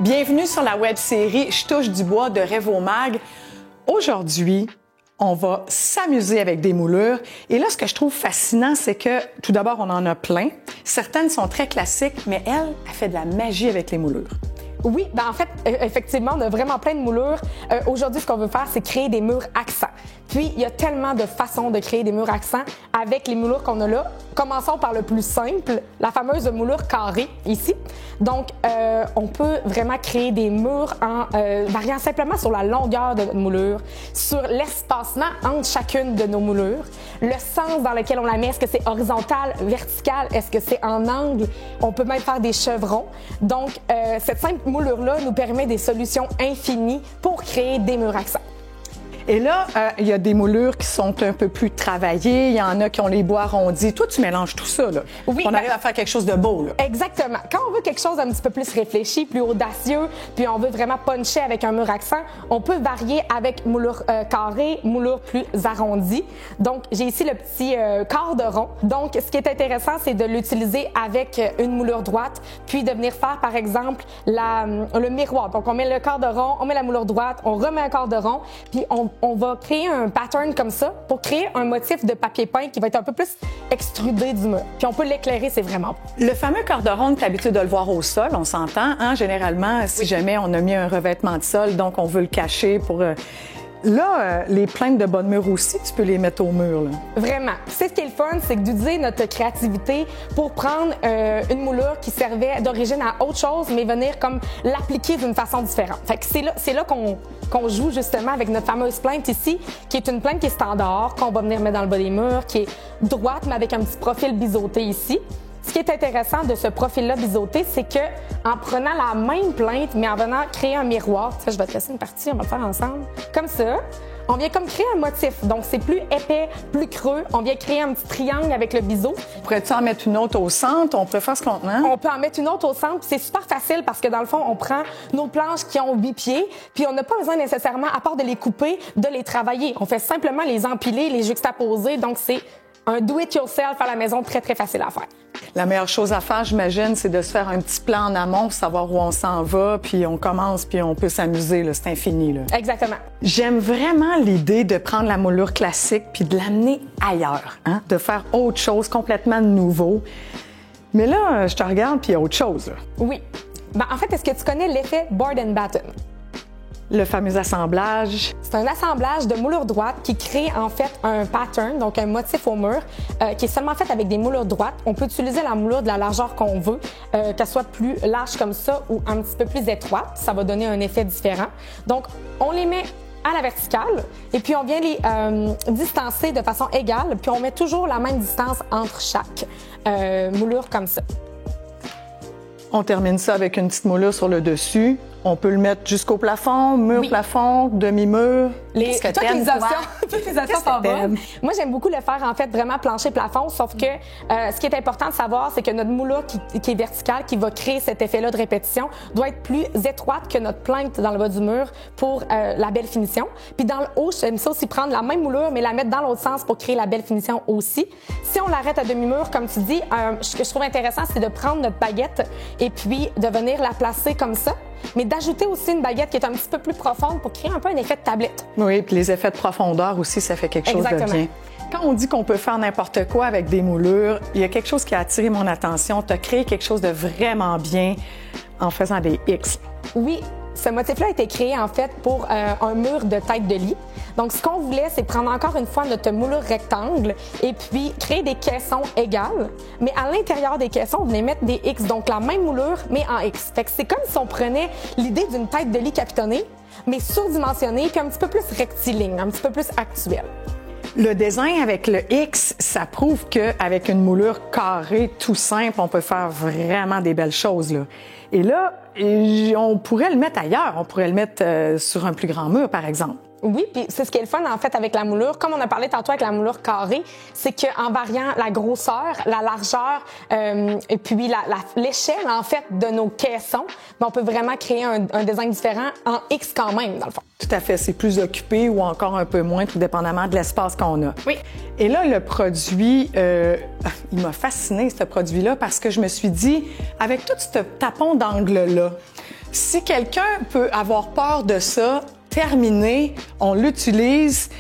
Bienvenue sur la web-série Je touche du bois de Révomag. Aujourd'hui, on va s'amuser avec des moulures. Et là, ce que je trouve fascinant, c'est que tout d'abord, on en a plein. Certaines sont très classiques, mais elle fait de la magie avec les moulures. Oui, en fait, effectivement, on a vraiment plein de moulures. Aujourd'hui, ce qu'on veut faire, c'est créer des murs accents. Puis, il y a tellement de façons de créer des murs accents avec les moulures qu'on a là. Commençons par le plus simple, la fameuse moulure carrée, ici. Donc, on peut vraiment créer des murs en variant simplement sur la longueur de notre moulure, sur l'espacement entre chacune de nos moulures, le sens dans lequel on la met, est-ce que c'est horizontal, vertical, est-ce que c'est en angle, on peut même faire des chevrons. Donc, cette simple moulure-là nous permet des solutions infinies pour créer des murs accents. Et là, il y a des moulures qui sont un peu plus travaillées. Il y en a qui ont les bois arrondis. Toi, tu mélanges tout ça, là. Oui, on arrive à faire quelque chose de beau, là. Exactement. Quand on veut quelque chose d'un petit peu plus réfléchi, plus audacieux, puis on veut vraiment puncher avec un mur accent, on peut varier avec moulure carrée, moulure plus arrondie. Donc, j'ai ici le petit quart de rond. Donc, ce qui est intéressant, c'est de l'utiliser avec une moulure droite, puis de venir faire, par exemple, le miroir. Donc, on met le quart de rond, on met la moulure droite, on remet un quart de rond, puis on va créer un pattern comme ça pour créer un motif de papier peint qui va être un peu plus extrudé du mur. Puis on peut l'éclairer, c'est vraiment beau. Le fameux quart de ronde, tu as l'habitude de le voir au sol, on s'entend. Hein? Généralement, si jamais on a mis un revêtement de sol, donc on veut le cacher pour... Là, les plaintes de bonne mur aussi, tu peux les mettre au mur, là. Vraiment. C'est ce qui est le fun, c'est d'utiliser notre créativité pour prendre une moulure qui servait d'origine à autre chose, mais venir comme l'appliquer d'une façon différente. Fait que c'est là qu'on joue justement avec notre fameuse plainte ici, qui est une plainte qui est standard, qu'on va venir mettre dans le bas des murs, qui est droite, mais avec un petit profil biseauté ici. Ce qui est intéressant de ce profil-là biseauté, c'est que en prenant la même plainte, mais en venant créer un miroir, je vais te laisser une partie, on va le faire ensemble, comme ça, on vient comme créer un motif. Donc, c'est plus épais, plus creux. On vient créer un petit triangle avec le biseau. Pourrais-tu en mettre une autre au centre? On pourrait faire ce qu'on a. On peut en mettre une autre au centre. C'est super facile parce que, dans le fond, on prend nos planches qui ont 8 pieds, puis on n'a pas besoin nécessairement, à part de les couper, de les travailler. On fait simplement les empiler, les juxtaposer. Donc, c'est un do-it-yourself à la maison très, très facile à faire. La meilleure chose à faire, j'imagine, c'est de se faire un petit plan en amont pour savoir où on s'en va, puis on commence, puis on peut s'amuser, là, c'est infini, là. Exactement. J'aime vraiment l'idée de prendre la moulure classique puis de l'amener ailleurs, hein? De faire autre chose, complètement nouveau. Mais là, je te regarde, puis il y a autre chose, là. Oui. En fait, est-ce que tu connais l'effet board and batten? Le fameux assemblage. C'est un assemblage de moulures droites qui crée en fait un pattern, donc un motif au mur, qui est seulement fait avec des moulures droites. On peut utiliser la moulure de la largeur qu'on veut, qu'elle soit plus large comme ça ou un petit peu plus étroite. Ça va donner un effet différent. Donc, on les met à la verticale et puis on vient les distancer de façon égale, puis on met toujours la même distance entre chaque moulure comme ça. On termine ça avec une petite moulure sur le dessus. On peut le mettre jusqu'au plafond, mur, plafond, demi-mur. Toutes les options sont bonnes. Moi, j'aime beaucoup le faire, en fait, vraiment plancher-plafond, sauf que ce qui est important de savoir, c'est que notre moulure qui est verticale, qui va créer cet effet-là de répétition, doit être plus étroite que notre plainte dans le bas du mur pour la belle finition. Puis dans le haut, j'aime ça aussi prendre la même moulure, mais la mettre dans l'autre sens pour créer la belle finition aussi. Si on l'arrête à demi-mur, comme tu dis, ce que je trouve intéressant, c'est de prendre notre baguette et puis de venir la placer comme ça, mais d'ajouter aussi une baguette qui est un petit peu plus profonde pour créer un peu un effet de tablette. Oui, puis les effets de profondeur aussi, ça fait quelque chose de bien. Quand on dit qu'on peut faire n'importe quoi avec des moulures, il y a quelque chose qui a attiré mon attention. Tu as créé quelque chose de vraiment bien en faisant des X. Oui. Ce motif-là a été créé, en fait, pour un mur de tête de lit. Donc, ce qu'on voulait, c'est prendre encore une fois notre moulure rectangle et puis créer des caissons égales. Mais à l'intérieur des caissons, on venait mettre des X. Donc, la même moulure, mais en X. Fait que c'est comme si on prenait l'idée d'une tête de lit capitonnée, mais surdimensionnée, puis un petit peu plus rectiligne, un petit peu plus actuelle. Le design avec le X, ça prouve qu'avec une moulure carrée tout simple, on peut faire vraiment des belles choses, là. Et là, on pourrait le mettre ailleurs. On pourrait le mettre sur un plus grand mur, par exemple. Oui, puis c'est ce qui est le fun en fait avec la moulure. Comme on a parlé tantôt avec la moulure carrée, c'est qu'en variant la grosseur, la largeur et puis l'échelle en fait de nos caissons, on peut vraiment créer un design différent en X quand même dans le fond. Tout à fait, c'est plus occupé ou encore un peu moins, tout dépendamment de l'espace qu'on a. Oui. Et là, le produit, il m'a fasciné ce produit-là parce que je me suis dit, avec tout ce tapon d'angle-là, si quelqu'un peut avoir peur de ça, terminé, on l'utilise.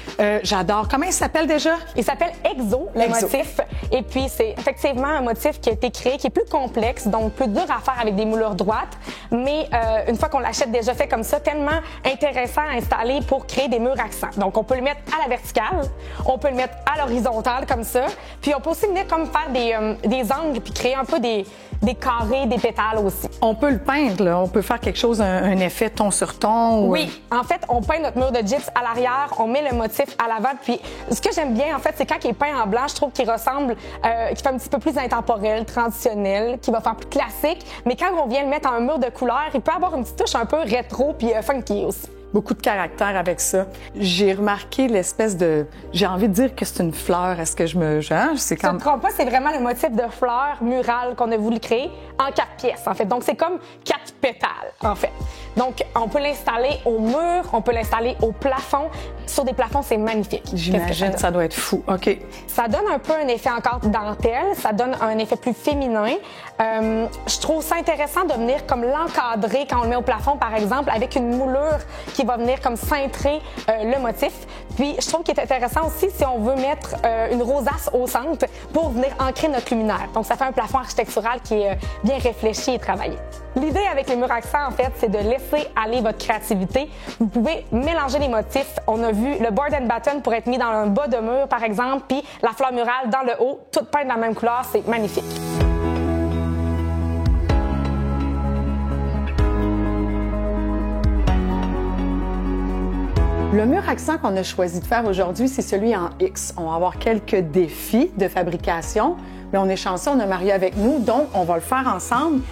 J'adore. Comment il s'appelle déjà? Il s'appelle Exo, le motif. Et puis, c'est effectivement un motif qui a été créé, qui est plus complexe, donc plus dur à faire avec des moulures droites. Mais une fois qu'on l'achète déjà fait comme ça, tellement intéressant à installer pour créer des murs accents. Donc, on peut le mettre à la verticale, on peut le mettre à l'horizontale comme ça. Puis, on peut aussi venir comme faire des angles puis créer un peu des carrés, des pétales aussi. On peut le peindre, là. On peut faire quelque chose, un effet ton sur ton. Oui. En fait, on peint notre mur de gyps à l'arrière, on met le motif à l'avant. Puis, ce que j'aime bien, en fait, c'est quand il est peint en blanc, je trouve qu'il ressemble, qu'il fait un petit peu plus intemporel, traditionnel, qui va faire plus classique. Mais quand on vient le mettre en un mur de couleur, il peut avoir une petite touche un peu rétro puis funky aussi. Beaucoup de caractère avec ça. J'ai remarqué l'espèce de... J'ai envie de dire que c'est une fleur. Est-ce que je me... c'est comme... Je ne me trompe pas, c'est vraiment le motif de fleur murale qu'on a voulu créer en 4 pièces, en fait. Donc, c'est comme 4 pétales, en fait. Donc, on peut l'installer au mur, on peut l'installer au plafond. Sur des plafonds, c'est magnifique. J'imagine, ça doit être fou. OK. Ça donne un peu un effet encore dentelle, ça donne un effet plus féminin. Je trouve ça intéressant de venir comme l'encadrer quand on le met au plafond, par exemple, avec une moulure qui va venir comme cintrer le motif. Puis, je trouve qu'il est intéressant aussi si on veut mettre une rosace au centre pour venir ancrer notre luminaire. Donc, ça fait un plafond architectural qui est bien réfléchi et travaillé. L'idée avec les murs accents, en fait, c'est de laisser aller votre créativité. Vous pouvez mélanger les motifs. On a vu le board and batten pour être mis dans un bas de mur, par exemple, puis la fleur murale dans le haut, toutes peintes de la même couleur. C'est magnifique. Le mur accent qu'on a choisi de faire aujourd'hui, c'est celui en X. On va avoir quelques défis de fabrication, mais on est chanceux, on a Mario avec nous, donc on va le faire ensemble.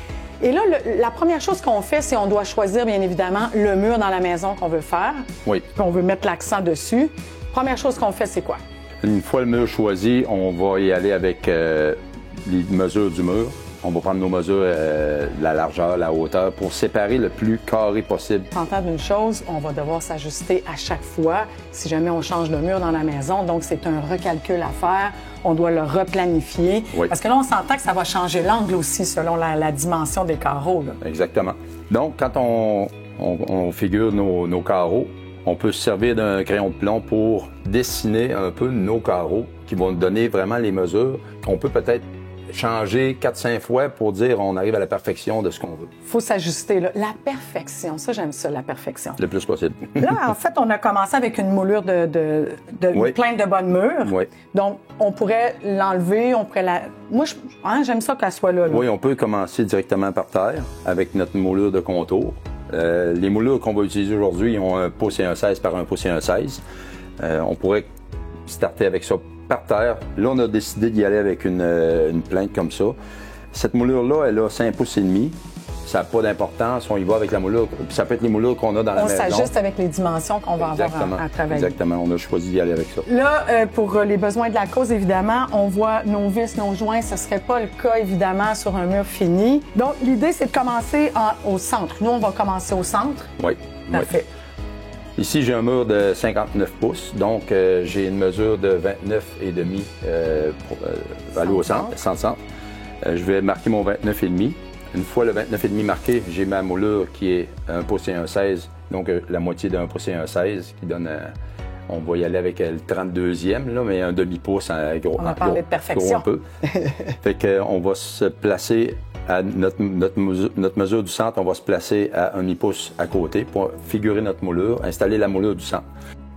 Et là, la première chose qu'on fait, c'est on doit choisir, bien évidemment, le mur dans la maison qu'on veut faire. Oui. Puis on veut mettre l'accent dessus. Première chose qu'on fait, c'est quoi? Une fois le mur choisi, on va y aller avec les mesures du mur. On va prendre nos mesures, la largeur, la hauteur, pour séparer le plus carré possible. S'entendre d'une chose, on va devoir s'ajuster à chaque fois si jamais on change de mur dans la maison. Donc, c'est un recalcul à faire. On doit le replanifier. Oui. Parce que là, on s'entend que ça va changer l'angle aussi selon la dimension des carreaux. Là. Exactement. Donc, quand on figure nos carreaux, on peut se servir d'un crayon de plomb pour dessiner un peu nos carreaux qui vont nous donner vraiment les mesures qu'on peut peut-être changer 4-5 fois pour dire on arrive à la perfection de ce qu'on veut. Il faut s'ajuster, là. La perfection, ça, j'aime ça, la perfection. Le plus possible. Là, en fait, on a commencé avec une moulure Oui. plein de bonnes murs. Oui. Donc, on pourrait l'enlever, on pourrait la... Moi, j'aime ça qu'elle soit là. Oui, on peut commencer directement par terre avec notre moulure de contour. Les moulures qu'on va utiliser aujourd'hui, ils ont 1 pouce et 1 16 par 1 pouce et 1 16. On pourrait starter avec ça par terre. Là, on a décidé d'y aller avec une plainte comme ça. Cette moulure-là, elle a 5 pouces et demi. Ça n'a pas d'importance. On y va avec la moulure. Ça peut être les moulures qu'on a dans la maison. On s'ajuste avec les dimensions qu'on va avoir à travailler. Exactement. On a choisi d'y aller avec ça. Là, pour les besoins de la cause, évidemment, on voit nos vis, nos joints. Ce ne serait pas le cas, évidemment, sur un mur fini. Donc, l'idée, c'est de commencer au centre. Nous, on va commencer au centre. Oui. Parfait. Oui. Ici, j'ai un mur de 59 pouces, donc j'ai une mesure de 29,5 pour aller au centre, sans centre. Je vais marquer mon 29,5. Une fois le 29,5 marqué, j'ai ma moulure qui est 1 pouce et 1 16, donc la moitié de 1 pouce et 1 16, qui donne, on va y aller avec le 32e, là, mais un demi-pouce gros. On a parlé de perfection. Gros un peu. Fait qu'on va se placer à notre mesure du centre, on va se placer à 1 demi-pouce à côté pour figurer notre moulure, installer la moulure du centre.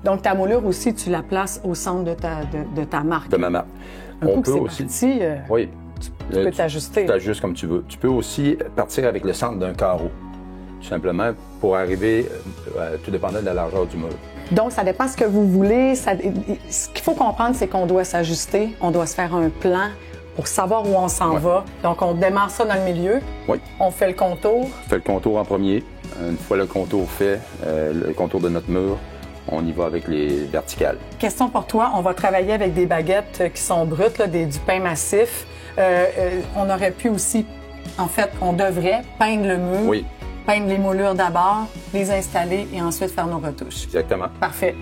Donc, ta moulure aussi, tu la places au centre de ta marque. De ma marque. On peut aussi. Oui. Tu peux t'ajuster. Tu t'ajustes comme tu veux. Tu peux aussi partir avec le centre d'un carreau, tout simplement, pour arriver, tout dépendant de la largeur du mur. Donc, ça dépend de ce que vous voulez. Ce qu'il faut comprendre, c'est qu'on doit s'ajuster, on doit se faire un plan pour savoir où on s'en va. Donc, on démarre ça dans le milieu. Oui. On fait le contour. On fait le contour en premier. Une fois le contour fait, le contour de notre mur, on y va avec les verticales. Question pour toi, on va travailler avec des baguettes qui sont brutes, là, du pain massif. On aurait pu aussi, en fait, on devrait peindre le mur, Oui, peindre les moulures d'abord, les installer et ensuite faire nos retouches. exactement. Parfait.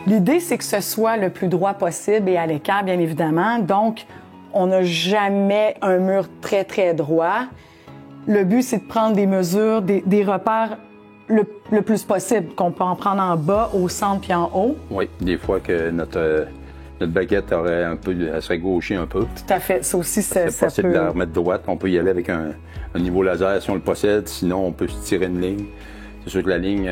L'idée, c'est que ce soit le plus droit possible et à l'écart, bien évidemment. Donc, on n'a jamais un mur très, très droit. Le but, c'est de prendre des mesures, des repères le plus possible, qu'on peut en prendre en bas, au centre puis en haut. Oui, des fois que notre baguette aurait elle serait gauchée un peu. Tout à fait. Ça aussi, C'est ça possible peut... de la remettre droite. On peut y aller avec un niveau laser si on le possède. Sinon, on peut se tirer une ligne. C'est sûr que la ligne,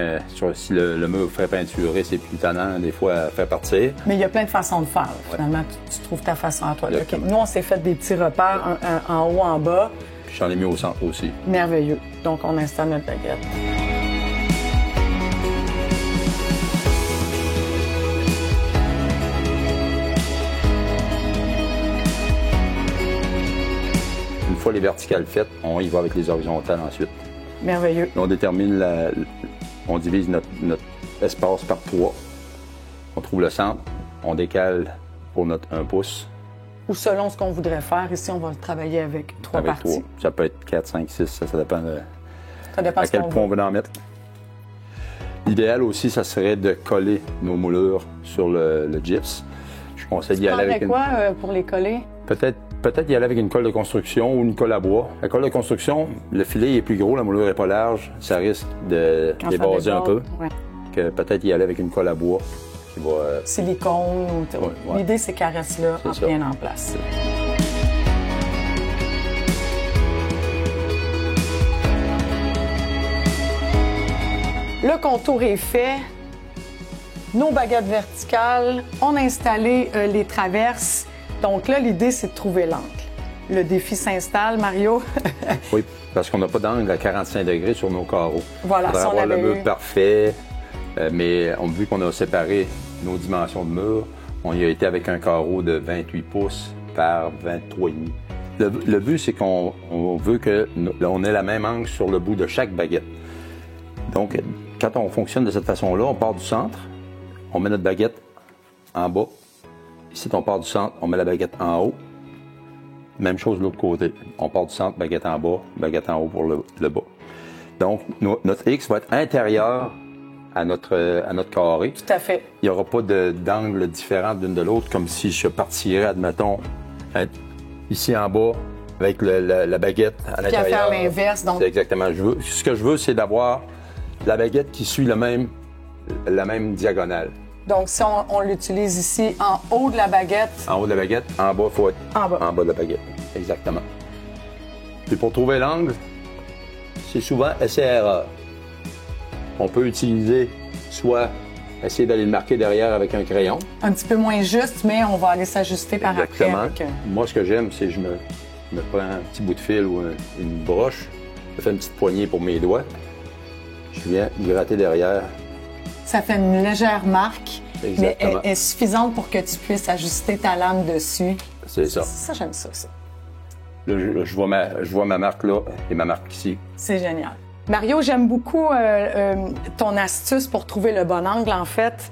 si le mur fait peinturer, c'est plus tannant des fois à faire partir. Mais il y a plein de façons de faire. Finalement, tu trouves ta façon à toi. OK. Nous, on s'est fait des petits repères, un en haut, en bas. Puis j'en ai mis au centre aussi. Merveilleux. Donc, on installe notre baguette. Une fois les verticales faites, on y va avec les horizontales ensuite. Merveilleux. On détermine on divise notre espace par 3. On trouve le centre, on décale pour notre 1 pouce. Ou selon ce qu'on voudrait faire. Ici, on va le travailler avec 3 Avec parties. 3. Ça peut être 4, 5, 6, ça dépend Ça dépend à ce quel qu'on point on veut. veut en mettre. L'idéal aussi, ça serait de coller nos moulures sur le gyps. Je conseille d'y aller avec quoi pour les coller? Peut-être y aller avec une colle de construction ou une colle à bois. La colle de construction, le filet est plus gros, la moulure est pas large, ça risque de Quand ça débaser un peu. déborde, ouais. Que peut-être y aller avec une colle à bois qui va... Silicone. Ouais. L'idée, c'est qu'elle reste là, C'est ça. bien en place. Le contour est fait. Nos baguettes verticales. On a installé les traverses. Donc là, l'idée, c'est de trouver l'angle. Le défi s'installe, Mario. Oui, parce qu'on n'a pas d'angle à 45 degrés sur nos carreaux. Voilà, Il faudrait si on avoir le avait mur eu- parfait, mais vu qu'on a séparé nos dimensions de mur, on y a été avec un carreau de 28 pouces par 23,5. Le but, c'est qu'on veut qu'on ait la même angle sur le bout de chaque baguette. Donc, quand on fonctionne de cette façon-là, on part du centre, on met notre baguette en bas. Ici, on part du centre, on met la baguette en haut. Même chose de l'autre côté. On part du centre, baguette en bas, baguette en haut pour le bas. Donc, notre X va être intérieur à notre carré. Tout à fait. Il n'y aura pas d'angle différent d'une de l'autre, comme si je partirais, admettons, être ici en bas avec la baguette à Puis à l'intérieur. faire l'inverse. Donc, C'est exactement. Ce que je veux, c'est d'avoir la baguette qui suit la même diagonale. donc si on l'utilise ici en haut de la baguette, En haut de la baguette, en bas, il faut être En bas. en bas de la baguette. Exactement. Puis pour trouver l'angle, c'est souvent essai-erreur. On peut utiliser soit essayer d'aller le marquer derrière avec un crayon. un petit peu moins juste, mais on va aller s'ajuster par Exactement. après. avec, Moi, ce que j'aime, c'est que je me prends un petit bout de fil ou une broche, je fais une petite poignée pour mes doigts, je viens gratter derrière. ça fait une légère marque, mais Exactement. elle est suffisante pour que tu puisses ajuster ta lame dessus. C'est ça. Ça, j'aime ça. Là, je vois ma marque là et ma marque ici. C'est génial. Mario, j'aime beaucoup ton astuce pour trouver le bon angle. En fait,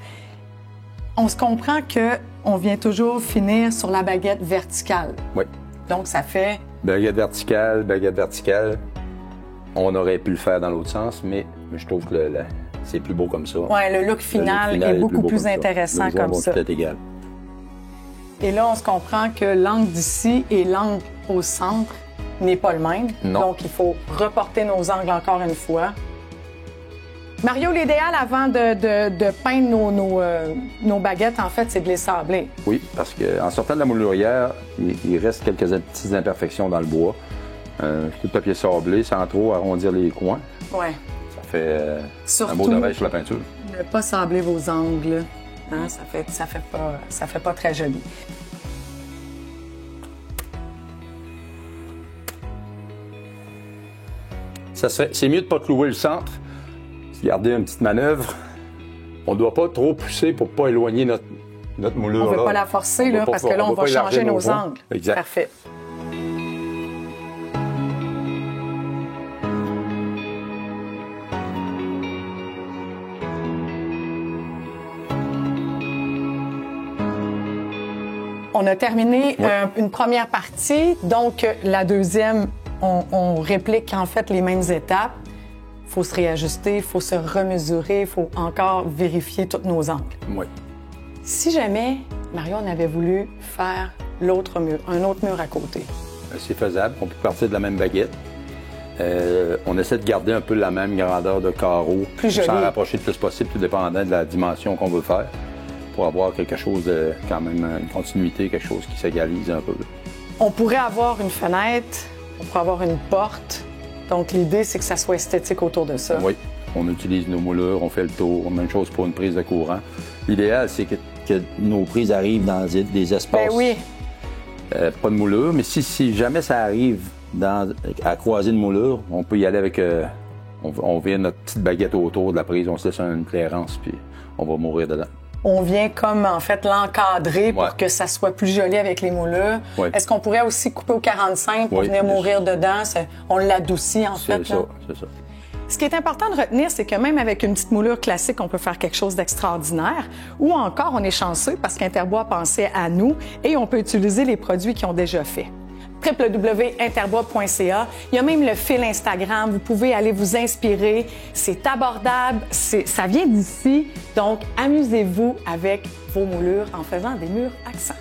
on se comprend qu'on vient toujours finir sur la baguette verticale. Oui. Donc, ça fait... Baguette verticale. On aurait pu le faire dans l'autre sens, mais je trouve que c'est plus beau comme ça. Ouais, le look final, Le look est beaucoup beau plus comme ça. intéressant Les comme vont ça. tout être égal. Et là, on se comprend que l'angle d'ici et l'angle au centre n'est pas le même. Non. Donc, il faut reporter nos angles encore une fois. Mario, l'idéal avant de peindre nos baguettes, en fait, c'est de les sabler. Oui, parce qu'en sortant de la moulurière, il reste quelques petites imperfections dans le bois. Un coup de papier sablé sans trop arrondir les coins. Ouais. Ça fait Surtout, un beau travail sur la peinture. ne pas sabler vos angles. Hein, ça fait pas très joli. C'est C'est mieux de ne pas clouer le centre, garder une petite manœuvre On ne doit pas trop pousser pour ne pas éloigner notre moulure. On ne veut là. pas la forcer, là, parce que là, on va changer nos angles. Exact. Parfait. On a terminé une première partie, donc la deuxième, on réplique en fait les mêmes étapes. Il faut se réajuster, il faut se remesurer, il faut encore vérifier tous nos angles. Oui. Si jamais, Mario, on avait voulu faire l'autre mur, un autre mur à côté. C'est faisable, on peut partir de la même baguette. On essaie de garder un peu la même grandeur de carreau, plus joli, s'en rapprocher le plus possible, tout dépendant de la dimension qu'on veut faire, pour avoir quelque chose de, quand même, une continuité, quelque chose qui s'égalise un peu. On pourrait avoir une fenêtre, on pourrait avoir une porte. Donc, l'idée, c'est que ça soit esthétique autour de ça. Oui. On utilise nos moulures, on fait le tour. Même chose pour une prise de courant. L'idéal, c'est que nos prises arrivent dans des espaces. Ben oui. Pas de moulure, mais si jamais ça arrive à croiser une moulure, on peut y aller avec... on vient notre petite baguette autour de la prise, on se laisse une clairance, puis on va mourir dedans. On vient comme, en fait, l'encadrer pour que ça soit plus joli avec les moulures. Ouais. Est-ce qu'on pourrait aussi couper au 45 pour venir mourir dedans? On l'adoucit, en fait. C'est ça. Ce qui est important de retenir, c'est que même avec une petite moulure classique, on peut faire quelque chose d'extraordinaire. Ou encore, on est chanceux parce qu'Interbois a pensé à nous et on peut utiliser les produits qu'ils ont déjà fait. www.interbois.ca. Il y a même le fil Instagram. Vous pouvez aller vous inspirer. C'est abordable. Ça vient d'ici. Donc, amusez-vous avec vos moulures en faisant des murs accents.